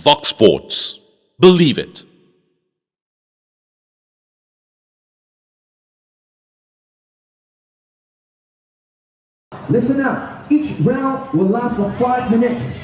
Vox Sports. Believe it. Listen up. Each round will last for 5 minutes.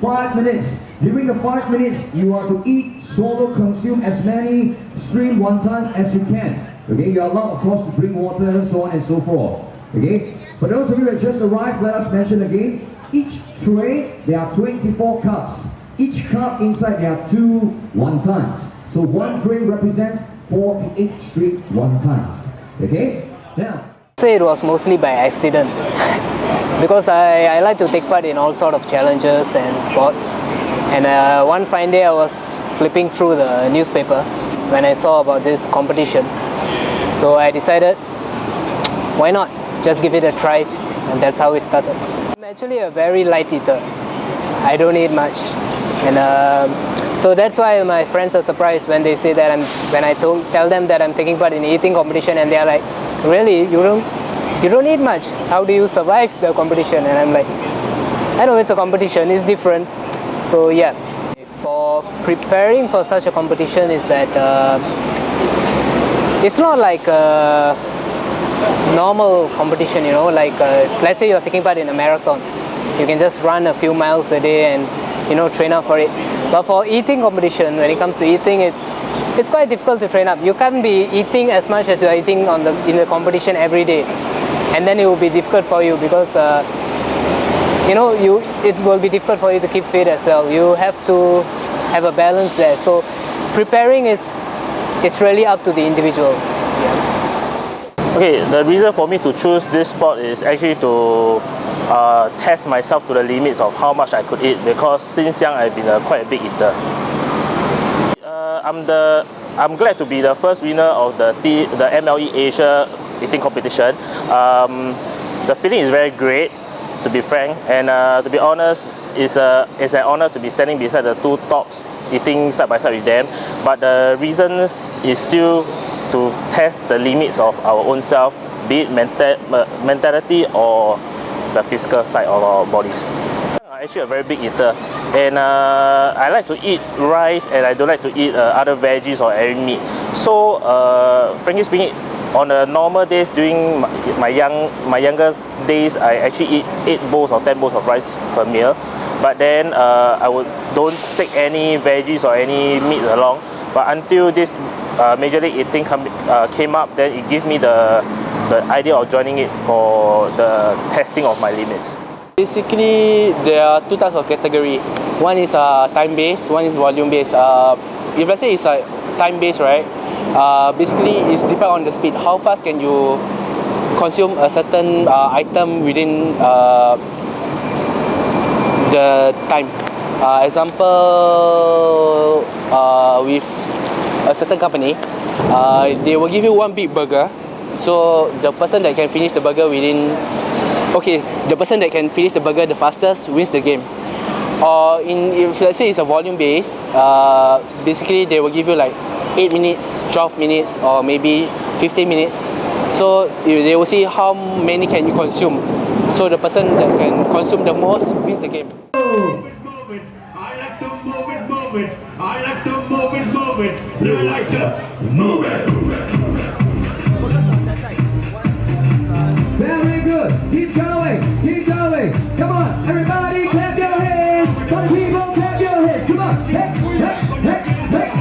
5 minutes. During the 5 minutes, you are to eat, swallow, consume as many stream wontons as you can. Okay, you are allowed, of course, to drink water and so on and so forth. Okay, for those of you that just arrived, let us mention again. Each tray, there are 24 cups. Each cup inside there are 2 wontons. So one tray represents 48 street wontons. Okay, now. Say it was mostly by accident because I like to take part in all sort of challenges and sports, and one fine day I was flipping through the newspaper when I saw about this competition, so I decided why not just give it a try, and that's how it started. I'm actually a very light eater. I don't eat much, and so that's why my friends are surprised when they say that when I tell them that I'm taking part in an eating competition, and they're like, really, you don't eat much, how do you survive the competition? And I'm like, I know it's a competition, it's different. So yeah, for preparing for such a competition is that it's not like a normal competition, you know, like let's say you're taking part in a marathon, you can just run a few miles a day and, you know, train up for it. But for eating competition, when it comes to eating, it's quite difficult to train up. You can't be eating as much as you are eating in the competition every day, and then it will be difficult for you because you know, it will be difficult for you to keep fit as well. You have to have a balance there. So preparing is really up to the individual. Yeah. Okay, the reason for me to choose this sport is actually to test myself to the limits of how much I could eat, because since young I've been quite a big eater. I'm glad to be the first winner of the MLE Asia eating competition. The feeling is very great, to be frank, and to be honest, it's an honor to be standing beside the 2 tops, eating side by side with them. But the reason is still to test the limits of our own self, be it mentality or the physical side of our bodies. I'm actually a very big eater, and I like to eat rice, and I don't like to eat other veggies or any meat. So frankly speaking, on the normal days during my younger days, I actually eat 8 bowls or 10 bowls of rice per meal. But then I don't take any veggies or any meat along. But until this Major League Eating came up, then it gave me the idea of joining it for the testing of my limits. Basically, there are 2 types of category. One is time-based, one is volume-based. If let's say it's time-based, right? Basically, it's depend on the speed. How fast can you consume a certain item within the time? Example, with a certain company, they will give you 1 big burger. So the person that can finish the burger the person that can finish the burger the fastest wins the game. Or if let's say it's a volume base, basically they will give you like 8 minutes, 12 minutes, or maybe 15 minutes. So they will see how many can you consume. So the person that can consume the most wins the game. Move it. I like to move it, move it. I like to move it, move it. You like to move it, move it. Very good. Keep going. Keep going. Come on, everybody, clap your hands. For the people, clap your hands. Come on. Hey, hey, hey, hey, hey,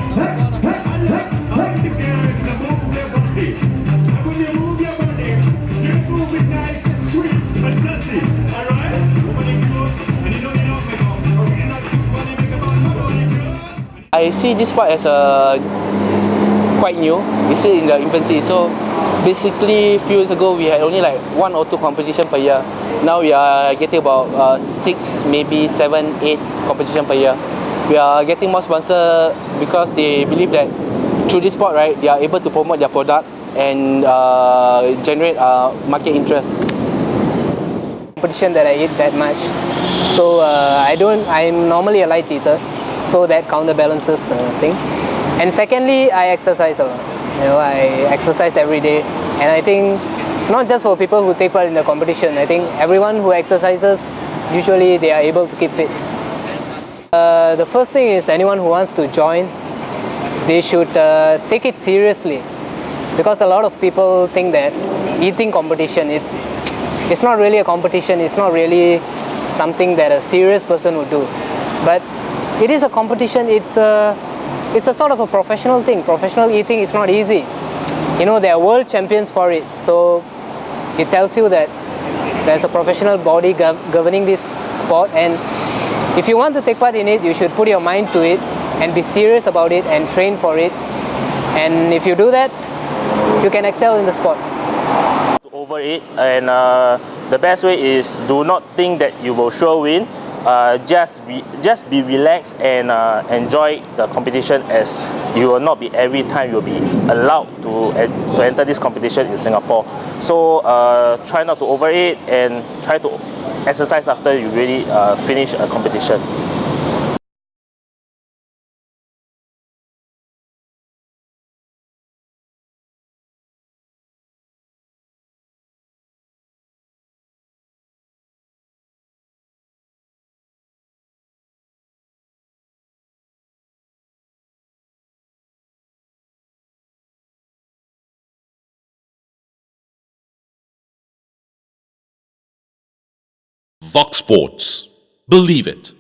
hey, hey, hey. When you move your body, you move it nice and sweet and sassy. All right? When you move, and you don't need no makeup. Or you not when you make a body. I see this sport as quite new. It's still in the infancy. So basically, a few years ago, we had only like 1 or 2 competitions per year. Now we are getting about 6, maybe 7, 8 competitions per year. We are getting more sponsors because they believe that through this sport, right, they are able to promote their product and generate market interest. Competition that I eat that much, so I'm normally a light eater, so that counterbalances the thing. And secondly, I exercise a lot. You know, I exercise every day, and I think not just for people who take part in the competition, I think everyone who exercises, usually they are able to keep fit. The first thing is anyone who wants to join, they should take it seriously, because a lot of people think that eating competition, it's not really a competition, it's not really something that a serious person would do. But it is a competition, it's a sort of a professional thing. Professional eating is not easy. You know, there are world champions for it, so it tells you that there's a professional body governing this sport, and if you want to take part in it, you should put your mind to it and be serious about it and train for it. And if you do that, you can excel in the sport. Overeat, and the best way is do not think that you will sure win. Just be relaxed and enjoy the competition, as you will not be every time you'll be allowed to enter this competition in Singapore. So try not to overeat and try to exercise after you really finish a competition. Vox Sports. Believe it.